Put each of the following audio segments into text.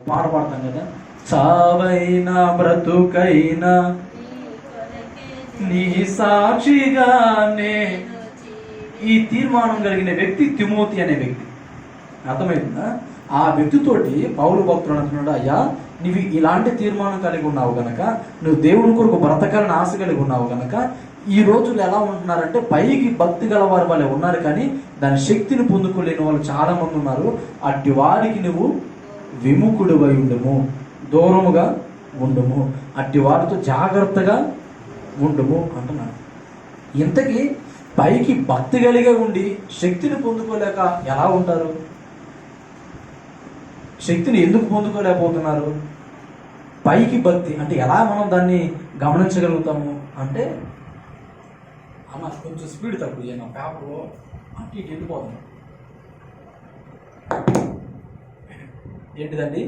పాట పాడతాం కదా, చావైనా బ్రతుకైనా నీ సాక్షిగానే. ఈ తీర్మానం కలిగిన వ్యక్తి తిమోతి అనే వ్యక్తి. అర్థమైందా? ఆ వ్యక్తితోటి పౌలు భక్తుడు అంటున్నాడు, అయ్యా నువ్వు ఇలాంటి తీర్మానం కలిగి ఉన్నావు గనక, నువ్వు దేవుని కొరకు బ్రతకాలని ఆశ కలిగి ఉన్నావు గనక, ఈ రోజులు ఎలా ఉంటున్నారంటే పైకి భక్తి గల వారి వాళ్ళే ఉన్నారు, కానీ దాని శక్తిని పొందుకోలేని వాళ్ళు చాలా మంది ఉన్నారు. అట్టి వారికి నువ్వు విముఖుడివై ఉండము, దూరముగా ఉండము, అట్టి వారితో జాగ్రత్తగా ఉండము అంటున్నాడు. ఇంతకీ పైకి భక్తి కలిగే ఉండి శక్తిని పొందుకోలేక ఎలా ఉంటారు? శక్తిని ఎందుకు పొందుకోలేకపోతున్నారు? పైకి భక్తి అంటే ఎలా మనం దాన్ని గమనించగలుగుతాము అంటే, అన్న కొంచెం స్పీడ్ తక్కువ నా పేపర్లో అంటే ఇటు వెళ్ళిపోతాను. ఏంటిదండి?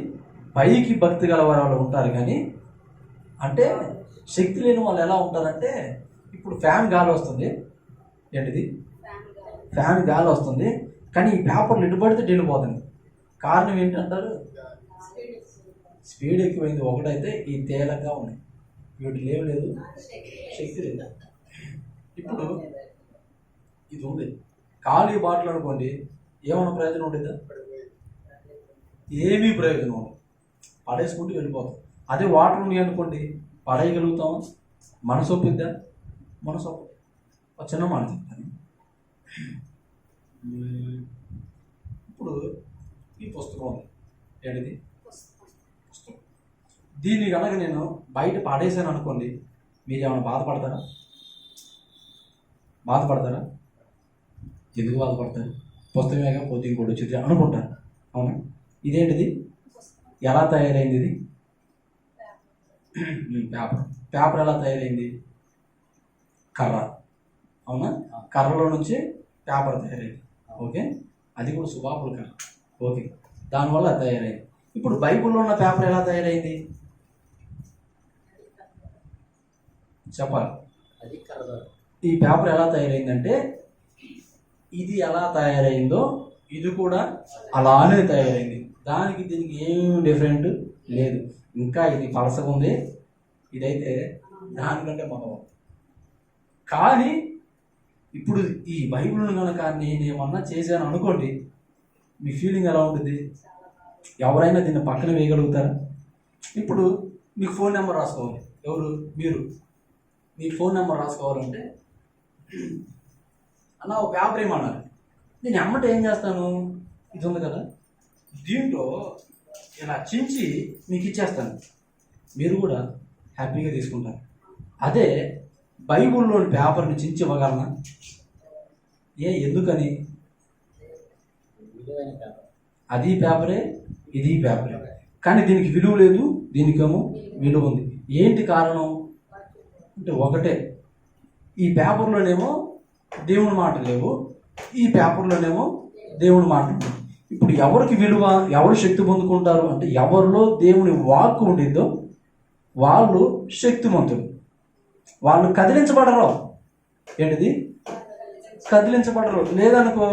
పైకి భక్తి గల వాళ్ళు ఉంటారు, కానీ అంటే శక్తి లేని వాళ్ళు ఎలా ఉంటారంటే, ఇప్పుడు ఫ్యాన్ గాలి వస్తుంది. ఏంటిది? ఫ్యాన్ గాలి వస్తుంది, కానీ ఈ పేపర్లు ఎటు పడితే వెళ్ళిపోతుంది. కారణం ఏంటంటారు? స్పీడ్ ఎక్కువైంది ఒకటైతే, ఈ తేలికగా ఉన్నాయి, వీటి లేదు శక్తి లేదు. ఇప్పుడు ఇది ఉంది, ఖాళీ బాటిల్ అనుకోండి, ఏమైనా ప్రయోజనం ఉండేదా? ఏమీ ప్రయోజనం ఉండదు, పడేసుకుంటూ వెళ్ళిపోతాం. అదే వాటర్ ఉంది అనుకోండి, పడేయగలుగుతాం. మనసు ఒప్పిద్దా? మనసు ఒప్పదు. ఒక చిన్న మాట చెప్తాను. ఇప్పుడు ఈ పుస్తకం ఉంది, ఏంటిది? పుస్తకం. దీన్ని కనుక నేను బయట పడేసాను అనుకోండి, మీరు ఏమైనా బాధపడతారా? బాధపడతారా? ఎందుకు బాధపడతారు? పుస్తకమేగా పోతే ఇంకోటి వచ్చి అనుకుంటారు, అవునా? ఇదేంటిది? ఎలా తయారైంది ఇది? పేపర్ ఎలా తయారైంది? కర్ర, అవునా? కర్రలో నుంచి పేపర్ తయారైంది, ఓకే? అది కూడా సుబాబుల్ కర్ర, ఓకే? దానివల్ల తయారైంది. ఇప్పుడు బైబిల్లో ఉన్న పేపర్ ఎలా తయారైంది చెప్పాలి? ఈ పేపర్ ఎలా తయారైందంటే, ఇది ఎలా తయారైందో ఇది కూడా అలానే తయారైంది. దానికి దీనికి ఏం డిఫరెంట్ లేదు. ఇంకా ఇది పలసగా ఉంది, ఇదైతే దానికంటే మనం. కానీ ఇప్పుడు ఈ బైబిల్ను కనుక నేనేమన్నా చేశాను అనుకోండి, మీ ఫీలింగ్ ఎలా ఉంటుంది? ఎవరైనా దీన్ని పక్కన వేయగలుగుతారా? ఇప్పుడు మీకు ఫోన్ నెంబర్ రాసుకోవాలి. ఎవరు? మీరు. మీ ఫోన్ నెంబర్ రాసుకోవాలంటే, అన్న ఒక పేపర్ ఏమన్నారు, నేను ఎమ్మట ఏం చేస్తాను, ఇది ఉంది కదా, దీంట్లో ఇలా చించి మీకు ఇచ్చేస్తాను, మీరు కూడా హ్యాపీగా తీసుకుంటారు. అదే బైబిల్లోని పేపర్ని చించి ఇవ్వగలనా? ఎందుకని? అది పేపరే, ఇది పేపరే, కానీ దీనికి విలువ లేదు, దీనికేమో విలువ ఉంది. ఏంటి కారణం అంటే ఒకటే, ఈ పేపర్లోనేమో దేవుని మాటలు లేవు, ఈ పేపర్లోనేమో దేవుని మాటలు. ఇప్పుడు ఎవరికి విలువ, ఎవరు శక్తి పొందుకుంటారు అంటే, ఎవరిలో దేవుని వాక్కు ఉండిద్దో వాళ్ళు శక్తిమంతులు. వాళ్ళు కదిలించబడరు. ఏంటిది? కదిలించబడరు. లేదనుకో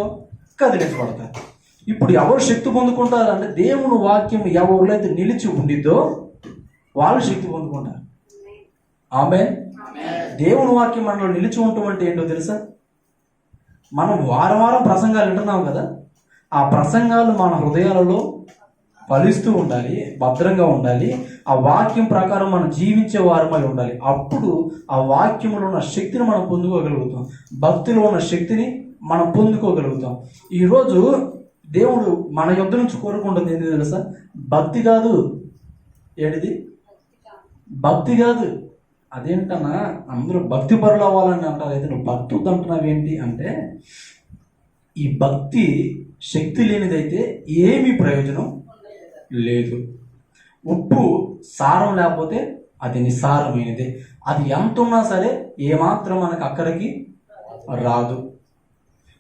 కదిలించబడతారు. ఇప్పుడు ఎవరు శక్తి పొందుకుంటారు అంటే, దేవుని వాక్యం ఎవరిలో అయితే నిలిచి ఉండిద్దో వాళ్ళు శక్తి పొందుకుంటారు. ఆమేన్. దేవుని వాక్యం మనలో నిలిచి ఉండటం అంటే ఏంటో తెలుసా? మనం వారం వారం ప్రసంగాలు వింటున్నాం కదా, ఆ ప్రసంగాలు మన హృదయాలలో ఫలిస్తూ ఉండాలి, భద్రంగా ఉండాలి. ఆ వాక్యం ప్రకారం మనం జీవించే వారమై ఉండాలి. అప్పుడు ఆ వాక్యంలో ఉన్న శక్తిని మనం పొందుకోగలుగుతాం, భక్తిలో ఉన్న శక్తిని మనం పొందుకోగలుగుతాం. ఈరోజు దేవుడు మన యొద్ద నుంచి కోరుకుంటుంది ఏంటి తెలుసా? భక్తి కాదు. ఏంటిది? భక్తి కాదు. అదేంటన్నా అందరూ భక్తి పరులు అవ్వాలని అంటారు, అయితే నువ్వు భక్తి అంటున్నావు ఏంటి అంటే, ఈ భక్తి శక్తి లేనిదైతే ఏమీ ప్రయోజనం లేదు. ఉప్పు సారం లేకపోతే అది నిస్సారమైనదే. అది ఎంత ఉన్నా సరే ఏమాత్రం మనకు అక్కడికి రాదు.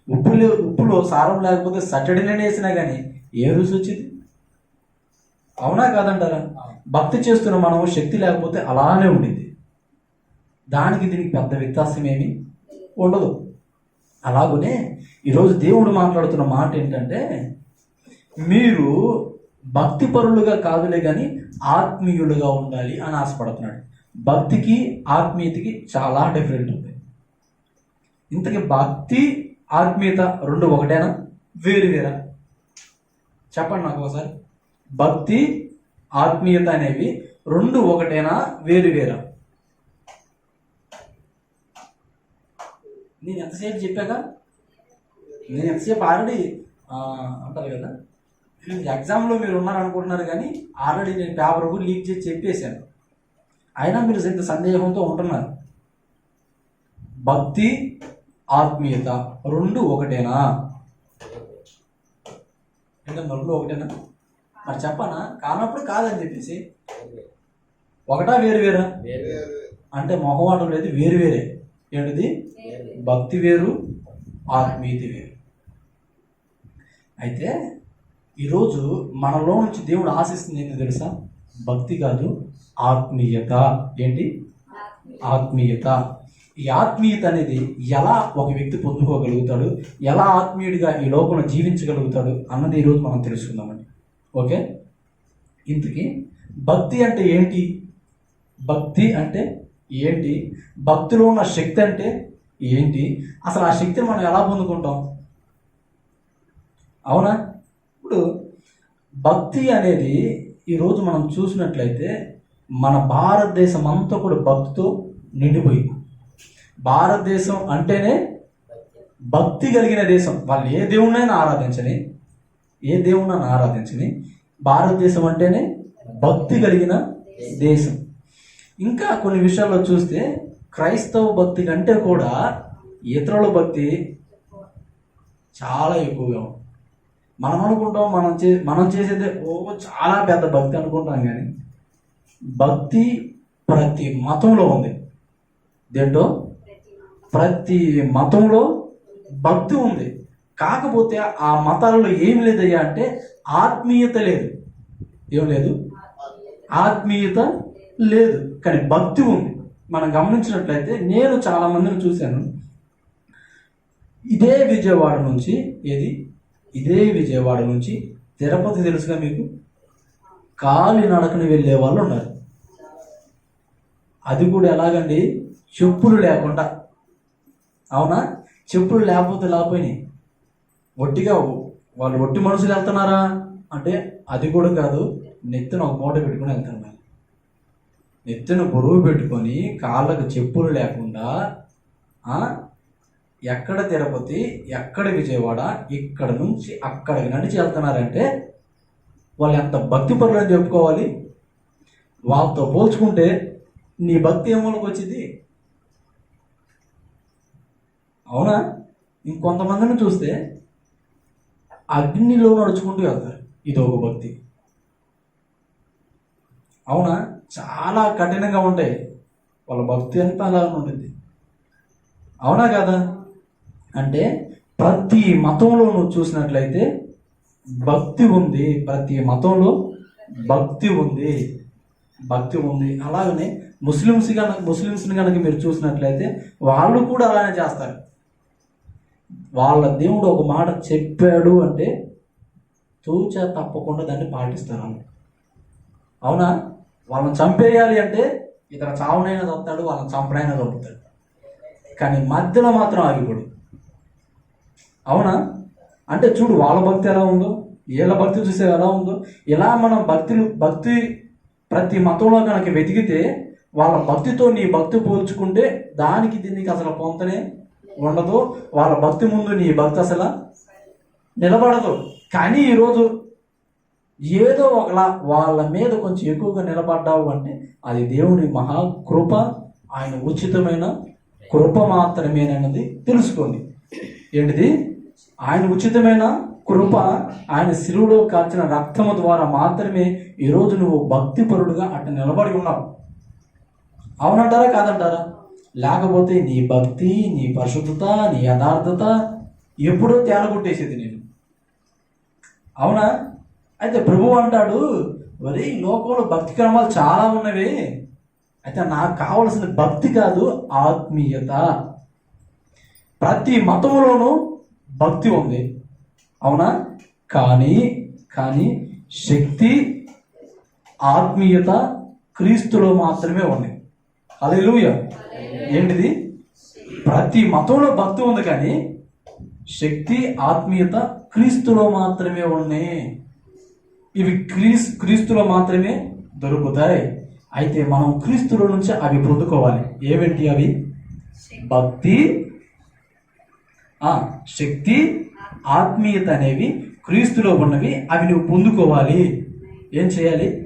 ఉప్పులో సారం లేకపోతే సట్టడినే వేసినా కానీ ఏ రుచి వచ్చింది? అవునా కాదంటారా? భక్తి చేస్తున్న మనము శక్తి లేకపోతే అలానే ఉండింది. దానికి దీనికి పెద్ద వ్యత్యాసం ఏమీ ఉండదు. అలాగనే ఈరోజు దేవుడు మాట్లాడుతున్న మాట ఏంటంటే, మీరు భక్తి పరులుగా కాదులే కానీ ఆత్మీయులుగా ఉండాలి అని ఆశపడుతున్నాడు. భక్తికి ఆత్మీయతకి చాలా డిఫరెంట్ ఉంది. ఇంతకీ భక్తి ఆత్మీయత రెండు ఒకటేనా, వేరు వేరా? చెప్పండి నాకు ఒకసారి. భక్తి ఆత్మీయత అనేవి రెండు ఒకటేనా, వేరు వేరా? నేను ఎంతసేపు చెప్పాక, నేను ఎంతసేపు ఆల్రెడీ అంటారు కదా, ఎగ్జామ్లో మీరు ఉన్నారనుకుంటున్నారు కానీ ఆల్రెడీ నేను పేపర్ కూడా లీక్ చేసి చెప్పేశాను. అయినా మీరు ఇంత సందేహంతో ఉంటున్నారు. భక్తి ఆత్మీయత రెండు ఒకటేనా? ఏంటన్నా రెండు ఒకటేనా? మరి చెప్పనా? కానప్పుడు కాదని చెప్పేసి ఒకటా వేరు వేరా అంటే మొహమాటం లేదు, వేరు వేరే. ఏంటిది? భక్తి వేరు, ఆత్మీయత వేరు. అయితే ఈరోజు మనలో నుంచి దేవుడు ఆశిస్తుంది ఏంటి తెలుసా? భక్తి కాదు, ఆత్మీయత. ఏంటి? ఆత్మీయత. ఈ ఆత్మీయత అనేది ఎలా ఒక వ్యక్తి పొందుకోగలుగుతాడు, ఎలా ఆత్మీయుడిగా ఈ లోకంలో జీవించగలుగుతాడు అన్నది ఈరోజు మనం తెలుసుకుందామండి. ఓకే, ఇంతకీ భక్తి అంటే ఏంటి? భక్తి అంటే ఏంటి? భక్తిలో ఉన్న శక్తి అంటే ఏంటి? అసలు ఆ శక్తిని మనం ఎలా పొందుకుంటాం? అవునా? ఇప్పుడు భక్తి అనేది ఈరోజు మనం చూసినట్లయితే మన భారతదేశం అంతా కూడా భక్తితో నిండిపోయింది. భారతదేశం అంటేనే భక్తి కలిగిన దేశం. వాళ్ళు ఏ దేవుణ్ణైనా ఆరాధించని భారతదేశం అంటేనే భక్తి కలిగిన దేశం. ఇంకా కొన్ని విషయాల్లో చూస్తే క్రైస్తవ భక్తి కంటే కూడా ఇతరుల భక్తి చాలా ఎక్కువగా ఉంది. మనం అనుకుంటాం మనం చేసేదే చాలా పెద్ద భక్తి అనుకుంటాం, కానీ భక్తి ప్రతి మతంలో ఉంది. దేంటో? ప్రతి మతంలో భక్తి ఉంది. కాకపోతే ఆ మతాలలో ఏం లేదయ్యా అంటే ఆత్మీయత లేదు. ఏం లేదు? ఆత్మీయత లేదు, కానీ భక్తి ఉంది. మనం గమనించినట్లయితే నేను చాలా మందిని చూశాను. ఇదే విజయవాడ నుంచి తిరుపతి తెలుసుగా మీకు, కాలినడకని వెళ్ళే వాళ్ళు ఉన్నారు. అది కూడా ఎలాగండి? చెప్పులు లేకుండా. అవునా? చెప్పులు లేకపోయినాయి. వాళ్ళు ఒట్టి మనుషులు వెళ్తున్నారా అంటే అది కూడా కాదు. నెత్తిన ఒక మూట పెట్టుకుని వెళ్తున్నారు. నెత్తిన బరువు పెట్టుకొని కాళ్ళకు చెప్పులు లేకుండా ఎక్కడ తిరుపతి, ఎక్కడ విజయవాడ, ఇక్కడ నుంచి అక్కడికి నడిచి వెళ్తున్నారంటే వాళ్ళు ఎంత భక్తి పరులని చెప్పుకోవాలి. వాళ్ళతో పోల్చుకుంటే నీ భక్తి ఏమోకి వచ్చింది? అవునా? ఇంకొంతమందిని చూస్తే అగ్నిలో నడుచుకుంటూ వెళ్తారు. ఇది ఒక భక్తి. అవునా? చాలా కఠినంగా ఉంటాయి వాళ్ళ భక్తి అంతా అలా ఉంటుంది. అవునా కదా? అంటే ప్రతి మతంలో నువ్వు చూసినట్లయితే భక్తి ఉంది. ప్రతి మతంలో భక్తి ఉంది. అలాగనే ముస్లిమ్స్ని కనుక మీరు చూసినట్లయితే వాళ్ళు కూడా అలానే చేస్తారు. వాళ్ళ దేవుడు ఒక మాట చెప్పాడు అంటే తూచా తప్పకుండా దాన్ని పాటిస్తారు. అవునా? వాళ్ళని చంపేయాలి అంటే ఇతర చావునైనా చంపుతాడు, వాళ్ళని చంపడైనా చంపుతాడు, కానీ మధ్యలో మాత్రం ఆగిపోడు. అవునా? అంటే చూడు వాళ్ళ భక్తి ఎలా ఉందో, వీళ్ళ భక్తి చూసే ఎలా ఉందో. ఇలా మనం భక్తి ప్రతి మతంలో కనుక వెతికితే వాళ్ళ భక్తితో నీ భక్తి పోల్చుకుంటే దీనికి అసలు పొంతనే ఉండదు. వాళ్ళ భక్తి ముందు నీ భక్తి అసలు నిలబడదు. కానీ ఈరోజు ఏదో ఒకలా వాళ్ళ మీద కొంచెం ఎక్కువగా నిలబడ్డావు అంటే అది దేవుని మహాకృప, ఆయన ఉచితమైన కృప మాత్రమేనన్నది తెలుసుకోండి. ఏంటిది? ఆయన ఉచితమైన కృప, ఆయన శిలువలో కాల్చిన రక్తము ద్వారా మాత్రమే ఈరోజు నువ్వు భక్తిపరుడుగా అట్ట నిలబడి ఉన్నావు. అవునంటారా కాదంటారా? లేకపోతే నీ భక్తి, నీ పరిశుద్ధత, నీ యథార్థత ఎప్పుడో తేలగొట్టేసేది నేను. అవునా? అయితే ప్రభువు అంటాడు, మరి ఈ లోకంలో భక్తి క్రమాలు చాలా ఉన్నవి, అయితే నాకు కావలసిన భక్తి కాదు, ఆత్మీయత. ప్రతి మతంలోనూ భక్తి ఉంది. అవునా? కానీ శక్తి, ఆత్మీయత క్రీస్తులో మాత్రమే ఉంది. హల్లెలూయా. ఏంటిది? ప్రతి మతంలో భక్తి ఉంది, కానీ శక్తి, ఆత్మీయత క్రీస్తులో మాత్రమే ఉన్నాయి. ఇవి క్రీస్తులో మాత్రమే దొరుకుతాయి. అయితే మనం క్రీస్తులో నుంచి అవి పొందుకోవాలి. ఏమిటి అవి? భక్తి, శక్తి, ఆత్మీయత అనేవి క్రీస్తులో ఉన్నవి. అవి నువ్వు పొందుకోవాలి. ఏం చేయాలి?